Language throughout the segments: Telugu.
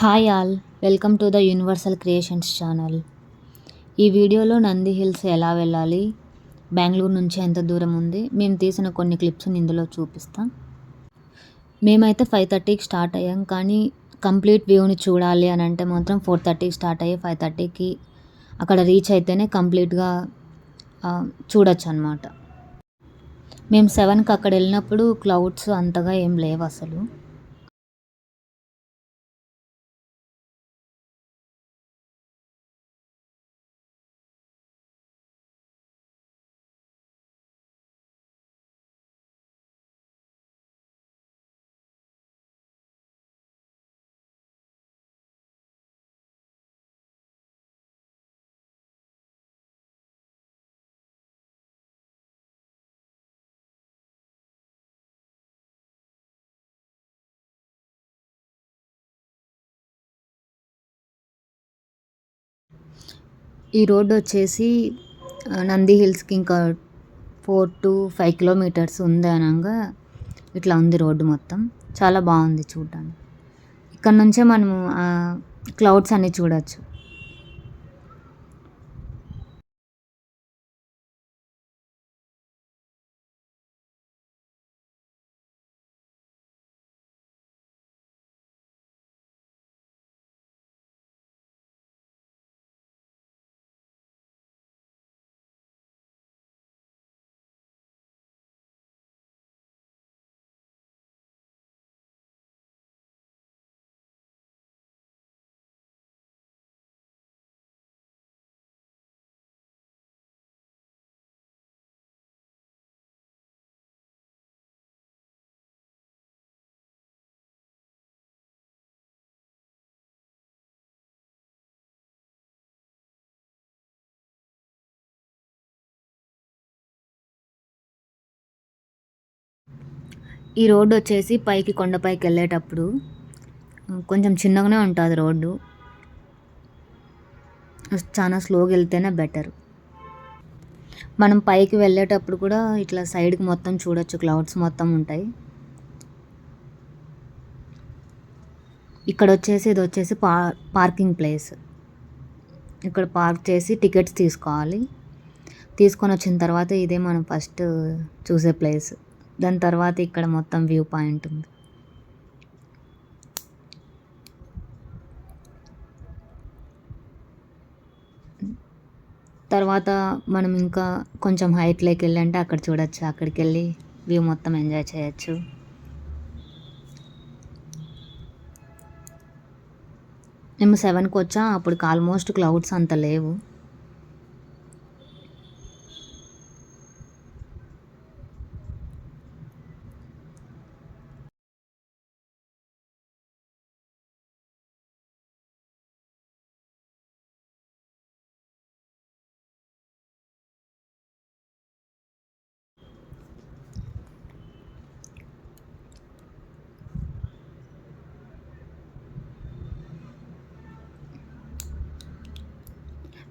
Hi all, welcome to the universal creations channel. ఈ వీడియోలో నంది హిల్స్ ఎలా వెళ్ళాలి, బెంగళూరు నుంచి ఎంత దూరం ఉంది, మేము తీసిన కొన్ని క్లిప్స్ని ఇందులో చూపిస్తాం. మేమైతే 5:30కి స్టార్ట్ అయ్యాం, కానీ కంప్లీట్ వ్యూని చూడాలి అని అంటే మాత్రం 4:30కి స్టార్ట్ అయ్యి 5:30కి అక్కడ రీచ్ అయితేనే కంప్లీట్గా చూడొచ్చు అనమాట. మేము 7కి అక్కడ వెళ్ళినప్పుడు క్లౌడ్స్ అంతగా ఏం లేవు అసలు. ఈ రోడ్డు వచ్చేసి నంది హిల్స్కి ఇంకా 4 to 5 కిలోమీటర్స్ ఉంది అనగా ఇట్లా ఉంది రోడ్డు మొత్తం. చాలా బాగుంది చూడడానికి. ఇక్కడ నుంచే మనము క్లౌడ్స్ అన్నీ చూడవచ్చు. ఈ రోడ్డు వచ్చేసి పైకి కొండపైకి వెళ్ళేటప్పుడు కొంచెం చిన్నగానే ఉంటుంది రోడ్డు. చాలా స్లోగా వెళ్తేనే బెటర్. మనం పైకి వెళ్ళేటప్పుడు కూడా ఇట్లా సైడ్కి మొత్తం చూడొచ్చు, క్లౌడ్స్ మొత్తం ఉంటాయి. ఇక్కడ వచ్చేసి ఇది వచ్చేసి పార్కింగ్ ప్లేస్. ఇక్కడ పార్క్ చేసి టికెట్స్ తీసుకోవాలి. తీసుకొని వచ్చిన తర్వాత ఇదే మనం ఫస్ట్ చూసే ప్లేస్. దాని తర్వాత ఇక్కడ మొత్తం వ్యూ పాయింట్ ఉంది. తర్వాత మనం ఇంకా కొంచెం హైట్లోకి వెళ్ళంటే అక్కడ చూడొచ్చు. అక్కడికి వెళ్ళి వ్యూ మొత్తం ఎంజాయ్ చేయొచ్చు. మేము 7కి వచ్చాం, అప్పటికి ఆల్మోస్ట్ క్లౌడ్స్ అంత లేవు.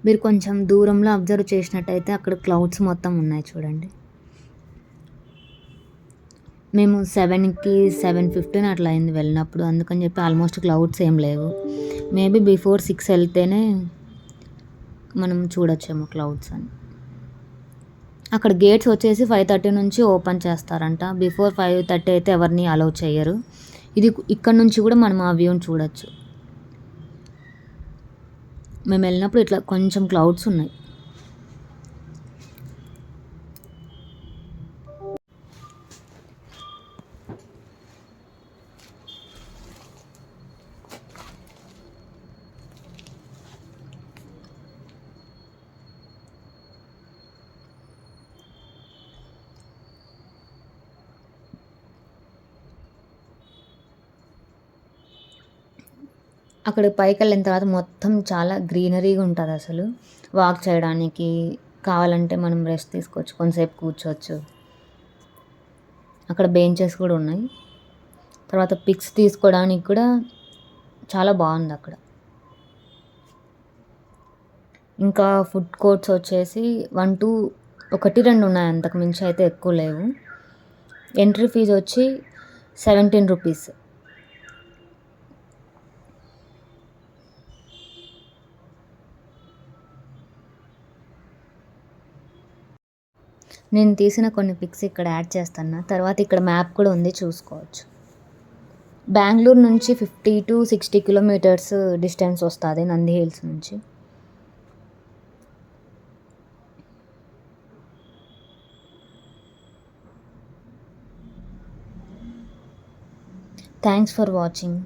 మీరు కొంచెం దూరంలో అబ్జర్వ్ చేసినట్టయితే అక్కడ క్లౌడ్స్ మొత్తం ఉన్నాయి చూడండి. మేము 7కి 7:15 అట్లా అయింది వెళ్ళినప్పుడు, అందుకని చెప్పి ఆల్మోస్ట్ క్లౌడ్స్ ఏం లేవు. మేబీ బిఫోర్ 6 వెళ్తేనే మనం చూడొచ్చేమో క్లౌడ్స్ అని. అక్కడ గేట్స్ వచ్చేసి 5:30 నుంచి ఓపెన్ చేస్తారంట. బిఫోర్ 5:30 అయితే ఎవరిని అలౌ చేయరు. ఇక్కడ నుంచి కూడా మనం ఆ వ్యూని చూడొచ్చు. మేము వెళ్ళినప్పుడు ఇట్లా కొంచెం క్లౌడ్స్ ఉన్నాయి. అక్కడ పైకి వెళ్ళిన తర్వాత మొత్తం చాలా గ్రీనరీగా ఉంటుంది అసలు. వాక్ చేయడానికి కావాలంటే మనం రెస్ట్ తీసుకోవచ్చు, కొంతసేపు కూర్చోవచ్చు. అక్కడ బెంచెస్ కూడా ఉన్నాయి. తర్వాత పిక్స్ తీసుకోవడానికి కూడా చాలా బాగుంది అక్కడ. ఇంకా ఫుడ్ కోర్ట్స్ వచ్చేసి 1-2 ఉన్నాయి, అంతకు మించి అయితే ఎక్కువ లేవు. ఎంట్రీ ఫీజు వచ్చి 17 రూపీస్. నేను తీసిన కొన్ని పిక్స్ ఇక్కడ యాడ్ చేస్తాను. తర్వాత ఇక్కడ మ్యాప్ కూడా ఉంది, చూసుకోవచ్చు. బెంగళూరు నుంచి 50 to 60 కిలోమీటర్స్ డిస్టెన్స్ వస్తుంది నంది హిల్స్ నుంచి. Thanks for watching.